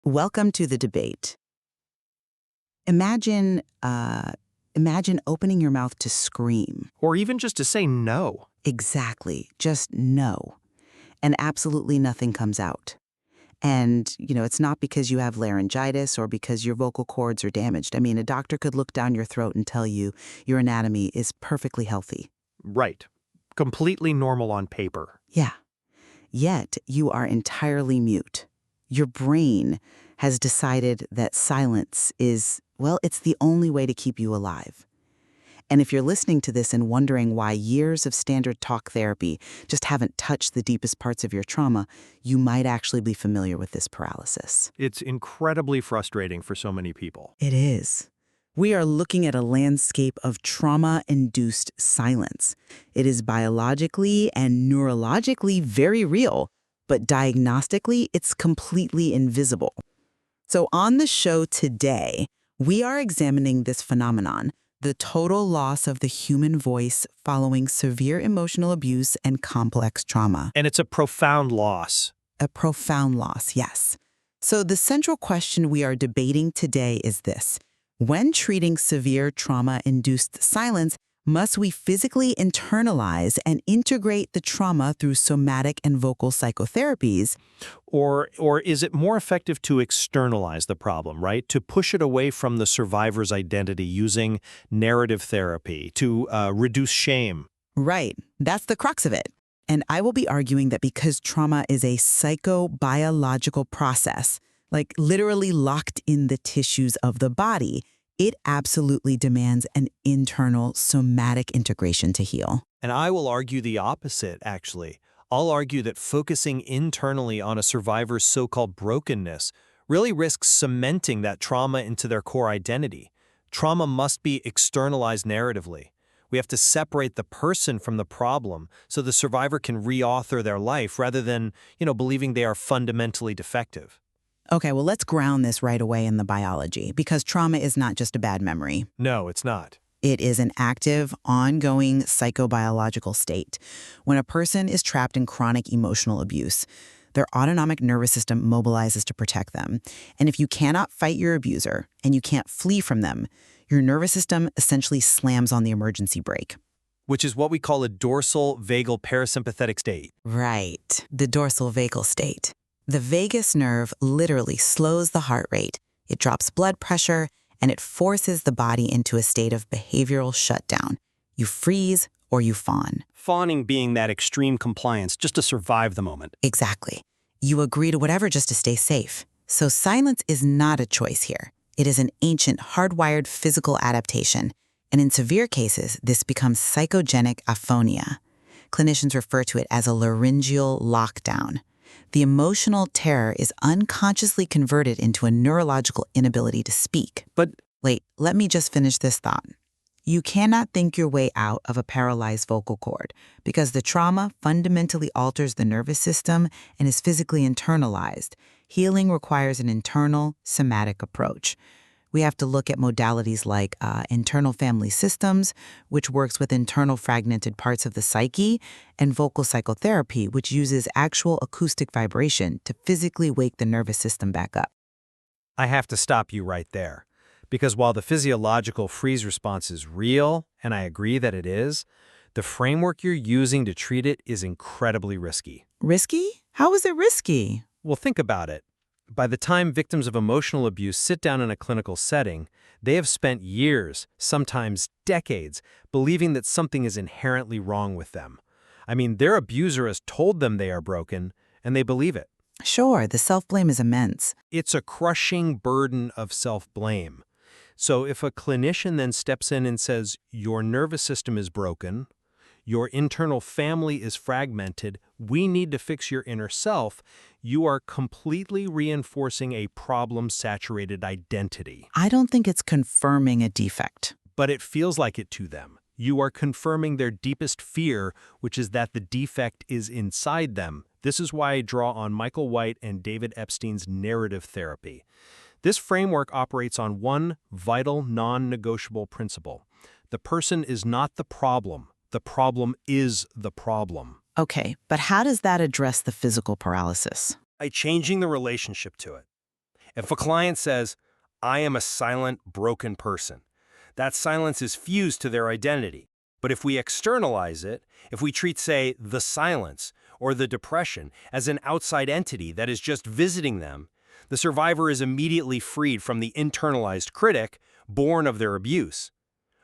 Welcome to the debate. Imagine, imagine opening your mouth to scream. Or even just to say no. Exactly, just no. And absolutely nothing comes out. And, it's not because you have laryngitis or because your vocal cords are damaged. I mean, a doctor could look down your throat and tell you your anatomy is perfectly healthy. Right. Completely normal on paper. Yeah. Yet you are entirely mute. Your brain has decided that silence is, well, it's the only way to keep you alive. And if you're listening to this and wondering why years of standard talk therapy just haven't touched the deepest parts of your trauma, you might actually be familiar with this paralysis. It's incredibly frustrating for so many people. It is. We are looking at a landscape of trauma-induced silence. It is biologically and neurologically very real, but diagnostically, it's completely invisible. So on the show today, we are examining this phenomenon, the total loss of the human voice following severe emotional abuse and complex trauma. And it's a profound loss. A profound loss, yes. So the central question we are debating today is this. When treating severe trauma-induced silence, must we physically internalize and integrate the trauma through somatic and vocal psychotherapies? Or is it more effective to externalize the problem, right? To push it away from the survivor's identity using narrative therapy, to reduce shame. Right. That's the crux of it. And I will be arguing that because trauma is a psychobiological process, like literally locked in the tissues of the body, it absolutely demands an internal somatic integration to heal. And I will argue the opposite, actually. I'll argue that focusing internally on a survivor's so-called brokenness really risks cementing that trauma into their core identity. Trauma must be externalized narratively. We have to separate the person from the problem so the survivor can reauthor their life rather than, believing they are fundamentally defective. Okay, well, let's ground this right away in the biology, because trauma is not just a bad memory. No, it's not. It is an active, ongoing psychobiological state. When a person is trapped in chronic emotional abuse, their autonomic nervous system mobilizes to protect them. And if you cannot fight your abuser and you can't flee from them, your nervous system essentially slams on the emergency brake. Which is what we call a dorsal vagal parasympathetic state. Right, the dorsal vagal state. The vagus nerve literally slows the heart rate, it drops blood pressure, and it forces the body into a state of behavioral shutdown. You freeze or you fawn. Fawning being that extreme compliance just to survive the moment. Exactly. You agree to whatever just to stay safe. So silence is not a choice here. It is an ancient, hardwired physical adaptation. And in severe cases, this becomes psychogenic aphonia. Clinicians refer to it as a laryngeal lockdown. The emotional terror is unconsciously converted into a neurological inability to speak. But wait, let me just finish this thought. You cannot think your way out of a paralyzed vocal cord because the trauma fundamentally alters the nervous system and is physically internalized. Healing requires an internal, somatic approach. We have to look at modalities like internal family systems, which works with internal fragmented parts of the psyche, and vocal psychotherapy, which uses actual acoustic vibration to physically wake the nervous system back up. I have to stop you right there. Because while the physiological freeze response is real, and I agree that it is, the framework you're using to treat it is incredibly risky. Risky? How is it risky? Well, think about it. By the time victims of emotional abuse sit down in a clinical setting, they have spent years, sometimes decades, believing that something is inherently wrong with them. I mean, their abuser has told them they are broken, and they believe it. Sure, the self-blame is immense. It's a crushing burden of self-blame. So if a clinician then steps in and says, your nervous system is broken, your internal family is fragmented, we need to fix your inner self, you are completely reinforcing a problem-saturated identity. I don't think it's confirming a defect. But it feels like it to them. You are confirming their deepest fear, which is that the defect is inside them. This is why I draw on Michael White and David Epstein's narrative therapy. This framework operates on one vital, non-negotiable principle. The person is not the problem. The problem is the problem. Okay, but how does that address the physical paralysis? By changing the relationship to it. If a client says, "I am a silent, broken person," that silence is fused to their identity. But if we externalize it, if we treat, say, the silence or the depression as an outside entity that is just visiting them, the survivor is immediately freed from the internalized critic born of their abuse.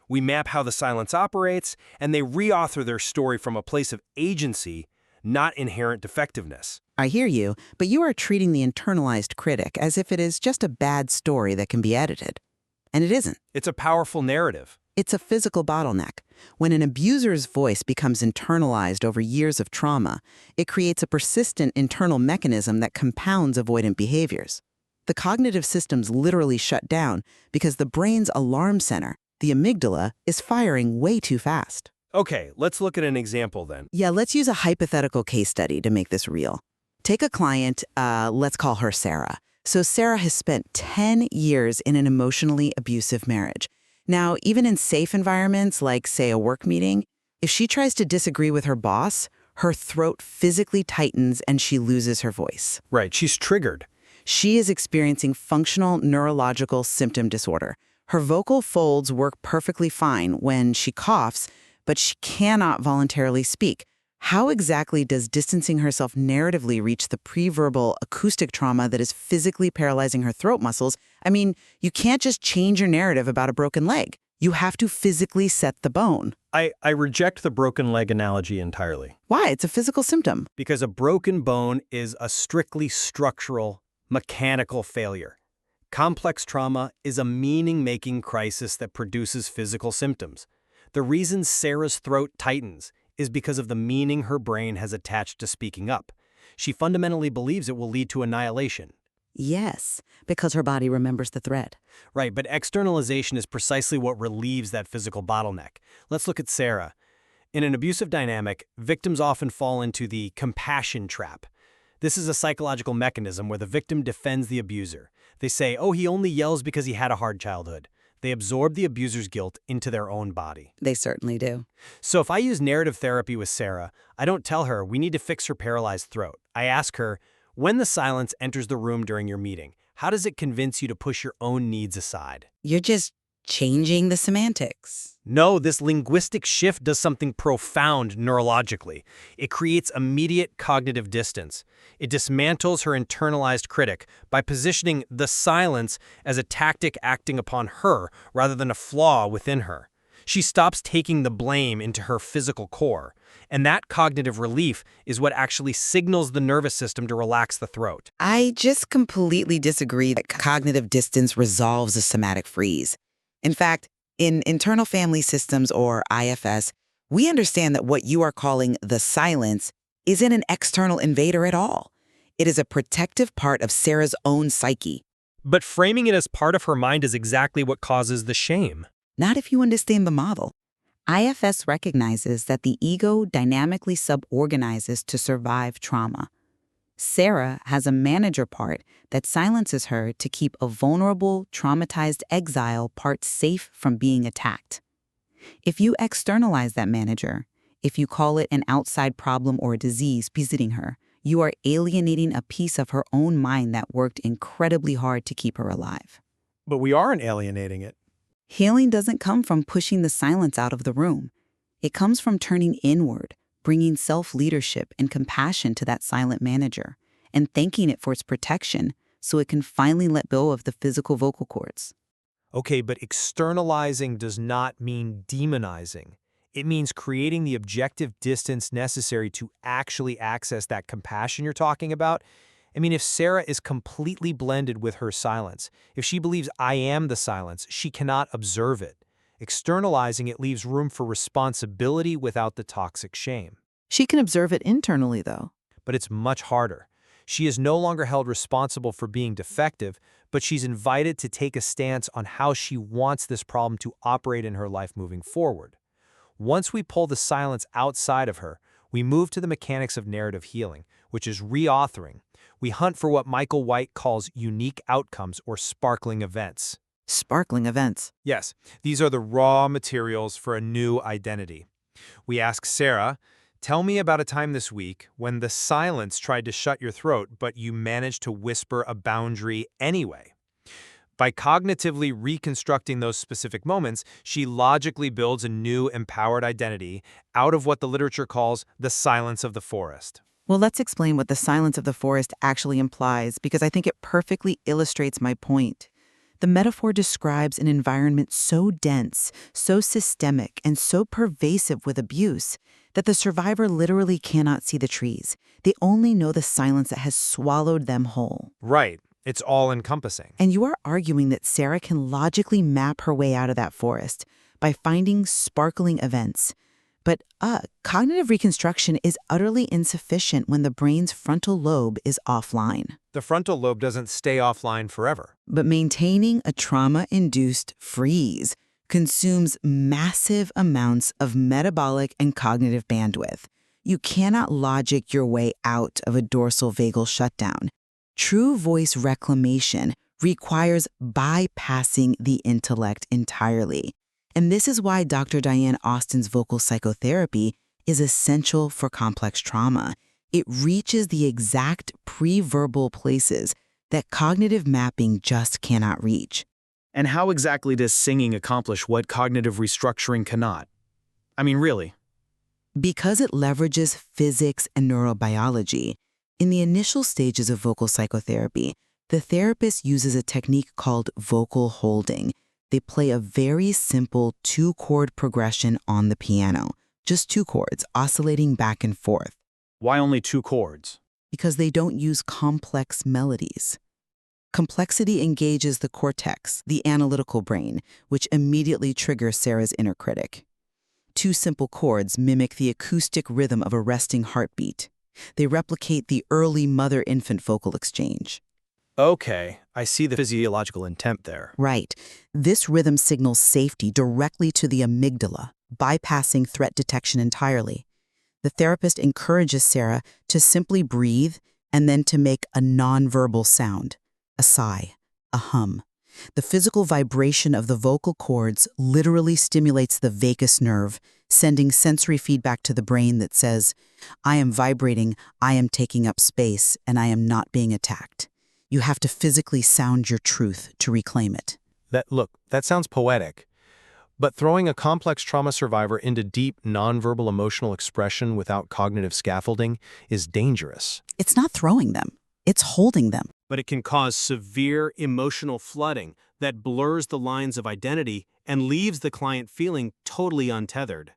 We map how the silence operates, and they reauthor their story from a place of agency, not inherent defectiveness. I hear you, but you are treating the internalized critic as if it is just a bad story that can be edited. And it isn't. It's a powerful narrative. It's a physical bottleneck. When an abuser's voice becomes internalized over years of trauma, it creates a persistent internal mechanism that compounds avoidant behaviors. The cognitive systems literally shut down because the brain's alarm center, the amygdala, is firing way too fast. Okay, let's look at an example then. Yeah, let's use a hypothetical case study to make this real. Take a client, let's call her Sarah. So Sarah has spent 10 years in an emotionally abusive marriage. Now, even in safe environments like, say, a work meeting, if she tries to disagree with her boss, her throat physically tightens and she loses her voice. Right, she's triggered. She is experiencing functional neurological symptom disorder. Her vocal folds work perfectly fine when she coughs, but she cannot voluntarily speak. How exactly does distancing herself narratively reach the preverbal acoustic trauma that is physically paralyzing her throat muscles? I mean, you can't just change your narrative about a broken leg. You have to physically set the bone. I reject the broken leg analogy entirely. Why? It's a physical symptom. Because a broken bone is a strictly structural, mechanical failure. Complex trauma is a meaning-making crisis that produces physical symptoms. The reason Sarah's throat tightens is because of the meaning her brain has attached to speaking up. She fundamentally believes it will lead to annihilation. Yes, because her body remembers the threat. Right, but externalization is precisely what relieves that physical bottleneck. Let's look at Sarah. In an abusive dynamic, victims often fall into the compassion trap. This is a psychological mechanism where the victim defends the abuser. They say, "Oh, he only yells because he had a hard childhood." They absorb the abuser's guilt into their own body. They certainly do. So if I use narrative therapy with Sarah, I don't tell her we need to fix her paralyzed throat. I ask her, when the silence enters the room during your meeting, how does it convince you to push your own needs aside? You're just changing the semantics. No, this linguistic shift does something profound neurologically. It creates immediate cognitive distance. It dismantles her internalized critic by positioning the silence as a tactic acting upon her rather than a flaw within her. She stops taking the blame into her physical core, and that cognitive relief is what actually signals the nervous system to relax the throat. I just completely disagree that cognitive distance resolves a somatic freeze. In fact, in internal family systems, or IFS, we understand that what you are calling the silence isn't an external invader at all. It is a protective part of Sarah's own psyche. But framing it as part of her mind is exactly what causes the shame. Not if you understand the model. IFS recognizes that the ego dynamically suborganizes to survive trauma. Sarah has a manager part that silences her to keep a vulnerable, traumatized exile part safe from being attacked. If you externalize that manager, if you call it an outside problem or a disease visiting her, you are alienating a piece of her own mind that worked incredibly hard to keep her alive. But we aren't alienating it. Healing doesn't come from pushing the silence out of the room. It comes from turning inward, bringing self-leadership and compassion to that silent manager, and thanking it for its protection so it can finally let go of the physical vocal cords. Okay, but externalizing does not mean demonizing. It means creating the objective distance necessary to actually access that compassion you're talking about. I mean, if Sarah is completely blended with her silence, if she believes I am the silence, she cannot observe it. Externalizing it leaves room for responsibility without the toxic shame. She can observe it internally, though. But it's much harder. She is no longer held responsible for being defective, but she's invited to take a stance on how she wants this problem to operate in her life moving forward. Once we pull the silence outside of her, we move to the mechanics of narrative healing, which is reauthoring. We hunt for what Michael White calls unique outcomes or sparkling events. Sparkling events. Yes, these are the raw materials for a new identity. We ask Sarah, Tell me about a time this week when the silence tried to shut your throat, but you managed to whisper a boundary anyway. By cognitively reconstructing those specific moments, she logically builds a new empowered identity out of what the literature calls the silence of the forest. Well, let's explain what the silence of the forest actually implies, because I think it perfectly illustrates my point. The metaphor describes an environment so dense, so systemic, and so pervasive with abuse that the survivor literally cannot see the trees. They only know the silence that has swallowed them whole. Right. It's all-encompassing. And you are arguing that Sarah can logically map her way out of that forest by finding sparkling events. But cognitive reconstruction is utterly insufficient when the brain's frontal lobe is offline. The frontal lobe doesn't stay offline forever. But maintaining a trauma-induced freeze consumes massive amounts of metabolic and cognitive bandwidth. You cannot logic your way out of a dorsal vagal shutdown. True voice reclamation requires bypassing the intellect entirely. And this is why Dr. Diane Austin's vocal psychotherapy is essential for complex trauma. It reaches the exact pre-verbal places that cognitive mapping just cannot reach. And how exactly does singing accomplish what cognitive restructuring cannot? I mean, really. Because it leverages physics and neurobiology, in the initial stages of vocal psychotherapy, the therapist uses a technique called vocal holding. They play a very simple 2-chord progression on the piano, just 2 chords oscillating back and forth. Why only 2 chords? Because they don't use complex melodies. Complexity engages the cortex, the analytical brain, which immediately triggers Sarah's inner critic. 2 simple chords mimic the acoustic rhythm of a resting heartbeat. They replicate the early mother-infant vocal exchange. Okay, I see the physiological intent there. Right. This rhythm signals safety directly to the amygdala, bypassing threat detection entirely. The therapist encourages Sarah to simply breathe and then to make a nonverbal sound, a sigh, a hum. The physical vibration of the vocal cords literally stimulates the vagus nerve, sending sensory feedback to the brain that says, I am vibrating, I am taking up space, and I am not being attacked. You have to physically sound your truth to reclaim it. That sounds poetic. But throwing a complex trauma survivor into deep, nonverbal emotional expression without cognitive scaffolding is dangerous. It's not throwing them, it's holding them. But it can cause severe emotional flooding that blurs the lines of identity and leaves the client feeling totally untethered.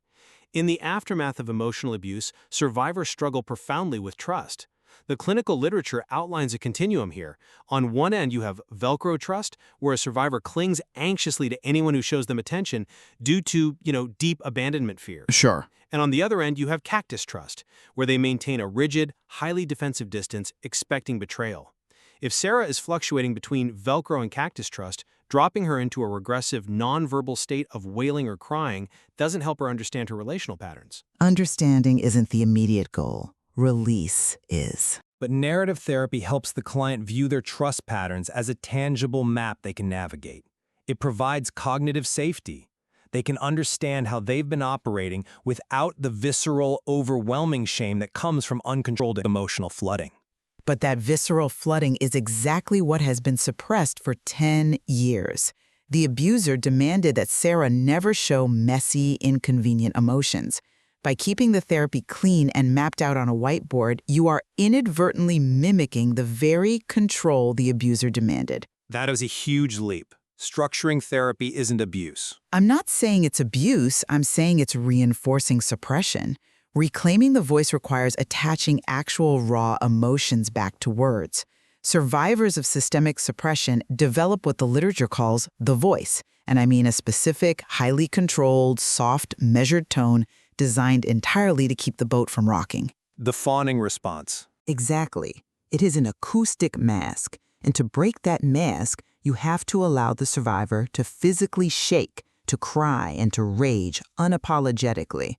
In the aftermath of emotional abuse, survivors struggle profoundly with trust. The clinical literature outlines a continuum here. On one end, you have Velcro trust, where a survivor clings anxiously to anyone who shows them attention due to, deep abandonment fear. Sure. And on the other end, you have cactus trust, where they maintain a rigid, highly defensive distance, expecting betrayal. If Sarah is fluctuating between Velcro and cactus trust, dropping her into a regressive, nonverbal state of wailing or crying doesn't help her understand her relational patterns. Understanding isn't the immediate goal. Release is. But narrative therapy helps the client view their trust patterns as a tangible map they can navigate. It provides cognitive safety. They can understand how they've been operating without the visceral, overwhelming shame that comes from uncontrolled emotional flooding. But that visceral flooding is exactly what has been suppressed for 10 years. The abuser demanded that Sarah never show messy, inconvenient emotions. By keeping the therapy clean and mapped out on a whiteboard, you are inadvertently mimicking the very control the abuser demanded. That is a huge leap. Structuring therapy isn't abuse. I'm not saying it's abuse, I'm saying it's reinforcing suppression. Reclaiming the voice requires attaching actual raw emotions back to words. Survivors of systemic suppression develop what the literature calls the voice, and I mean a specific, highly controlled, soft, measured tone designed entirely to keep the boat from rocking. The fawning response. Exactly. It is an acoustic mask, and to break that mask, you have to allow the survivor to physically shake, to cry, and to rage unapologetically.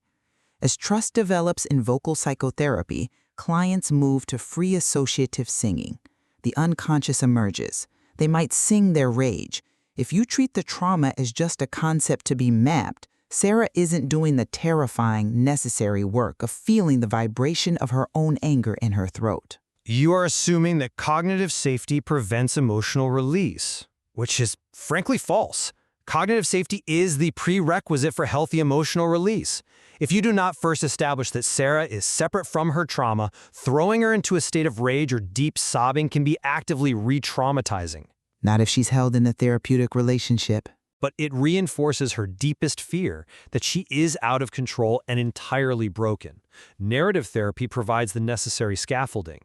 As trust develops in vocal psychotherapy, clients move to free associative singing. The unconscious emerges. They might sing their rage. If you treat the trauma as just a concept to be mapped, Sarah isn't doing the terrifying, necessary work of feeling the vibration of her own anger in her throat. You are assuming that cognitive safety prevents emotional release, which is frankly false. Cognitive safety is the prerequisite for healthy emotional release. If you do not first establish that Sarah is separate from her trauma, throwing her into a state of rage or deep sobbing can be actively re-traumatizing. Not if she's held in a therapeutic relationship. But it reinforces her deepest fear that she is out of control and entirely broken. Narrative therapy provides the necessary scaffolding.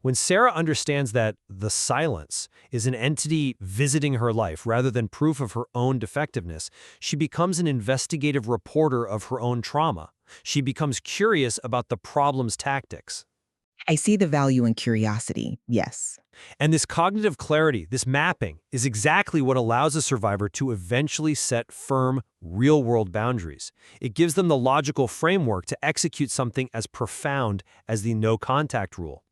When Sarah understands that the silence is an entity visiting her life rather than proof of her own defectiveness, she becomes an investigative reporter of her own trauma. She becomes curious about the problem's tactics. I see the value in curiosity, yes. And this cognitive clarity, this mapping, is exactly what allows a survivor to eventually set firm, real-world boundaries. It gives them the logical framework to execute something as profound as the no-contact rule.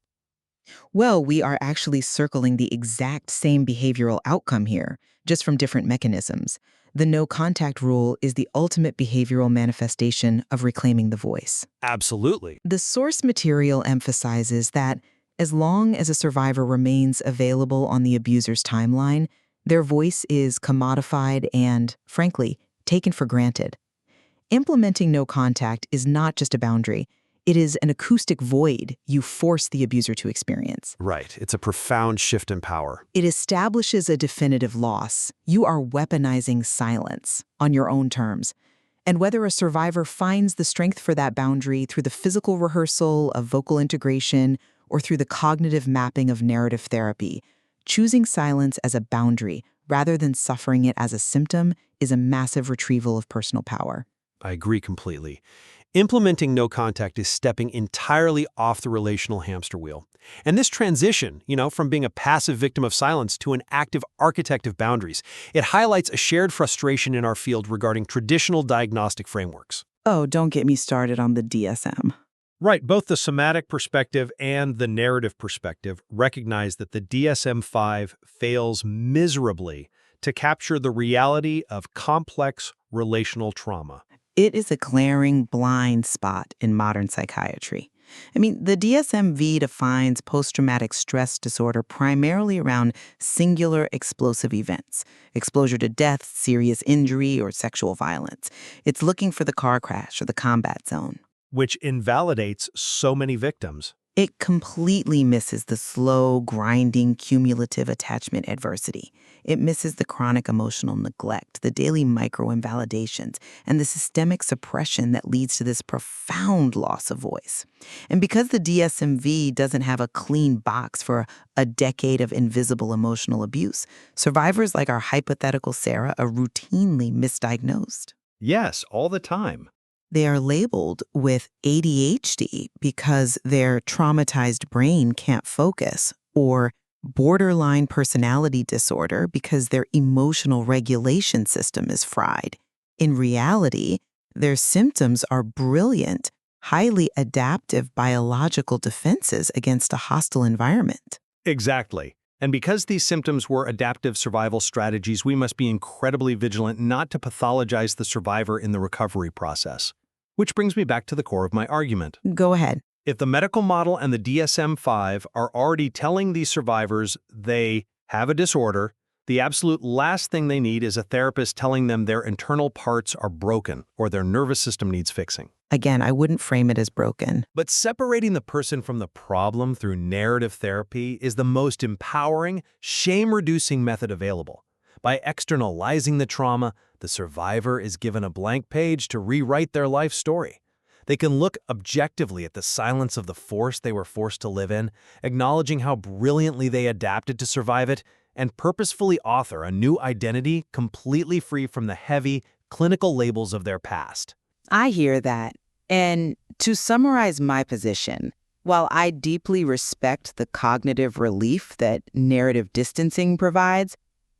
Well, we are actually circling the exact same behavioral outcome here, just from different mechanisms. The no-contact rule is the ultimate behavioral manifestation of reclaiming the voice. Absolutely. The source material emphasizes that as long as a survivor remains available on the abuser's timeline, their voice is commodified and, frankly, taken for granted. Implementing no contact is not just a boundary. It is an acoustic void you force the abuser to experience. Right. It's a profound shift in power. It establishes a definitive loss. You are weaponizing silence on your own terms. And whether a survivor finds the strength for that boundary through the physical rehearsal of vocal integration or through the cognitive mapping of narrative therapy, choosing silence as a boundary rather than suffering it as a symptom is a massive retrieval of personal power. I agree completely. Implementing no contact is stepping entirely off the relational hamster wheel. And this transition, from being a passive victim of silence to an active architect of boundaries, it highlights a shared frustration in our field regarding traditional diagnostic frameworks. Oh, don't get me started on the DSM. Right, both the somatic perspective and the narrative perspective recognize that the DSM-5 fails miserably to capture the reality of complex relational trauma. It is a glaring blind spot in modern psychiatry. The DSM-V defines post-traumatic stress disorder primarily around singular explosive events, exposure to death, serious injury, or sexual violence. It's looking for the car crash or the combat zone. Which invalidates so many victims. It completely misses the slow, grinding, cumulative attachment adversity. It misses the chronic emotional neglect, the daily micro-invalidations, and the systemic suppression that leads to this profound loss of voice. And because the DSM-V doesn't have a clean box for a decade of invisible emotional abuse, survivors like our hypothetical Sarah are routinely misdiagnosed. Yes, all the time. They are labeled with ADHD because their traumatized brain can't focus, or borderline personality disorder because their emotional regulation system is fried. In reality, their symptoms are brilliant, highly adaptive biological defenses against a hostile environment. Exactly. And because these symptoms were adaptive survival strategies, we must be incredibly vigilant not to pathologize the survivor in the recovery process. Which brings me back to the core of my argument. Go ahead. If the medical model and the DSM-5 are already telling these survivors they have a disorder, the absolute last thing they need is a therapist telling them their internal parts are broken or their nervous system needs fixing. Again, I wouldn't frame it as broken. But separating the person from the problem through narrative therapy is the most empowering, shame-reducing method available. By externalizing the trauma, the survivor is given a blank page to rewrite their life story. They can look objectively at the silence of the force they were forced to live in, acknowledging how brilliantly they adapted to survive it, and purposefully author a new identity completely free from the heavy, clinical labels of their past. I hear that. And to summarize my position, while I deeply respect the cognitive relief that narrative distancing provides,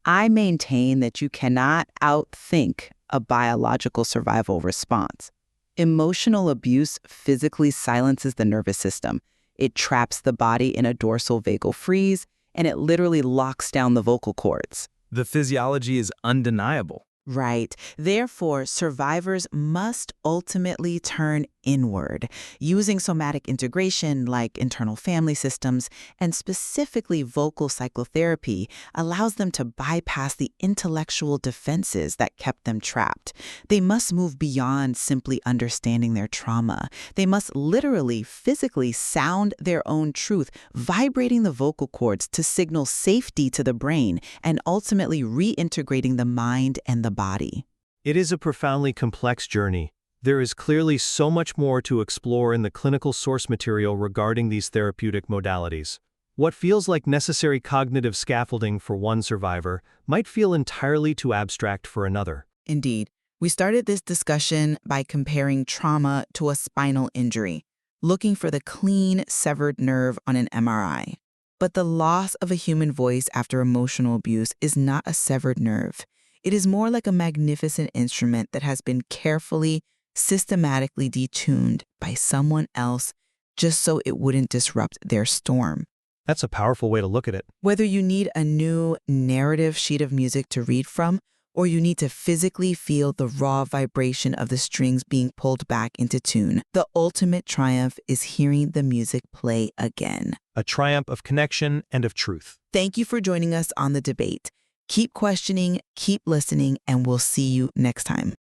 I maintain that you cannot outthink a biological survival response. Emotional abuse physically silences the nervous system. It traps the body in a dorsal vagal freeze, and it literally locks down the vocal cords. The physiology is undeniable. Right. Therefore, survivors must ultimately turn inward, using somatic integration like internal family systems and specifically vocal psychotherapy allows them to bypass the intellectual defenses that kept them trapped. They must move beyond simply understanding their trauma. They must literally, physically sound their own truth, vibrating the vocal cords to signal safety to the brain and ultimately reintegrating the mind and the body. It is a profoundly complex journey. There is clearly so much more to explore in the clinical source material regarding these therapeutic modalities. What feels like necessary cognitive scaffolding for one survivor might feel entirely too abstract for another. Indeed. We started this discussion by comparing trauma to a spinal injury, looking for the clean, severed nerve on an MRI. But the loss of a human voice after emotional abuse is not a severed nerve. It is more like a magnificent instrument that has been carefully, systematically detuned by someone else just so it wouldn't disrupt their storm. That's a powerful way to look at it. Whether you need a new narrative sheet of music to read from, or you need to physically feel the raw vibration of the strings being pulled back into tune, the ultimate triumph is hearing the music play again. A triumph of connection and of truth. Thank you for joining us on The Debate. Keep questioning, keep listening, and we'll see you next time.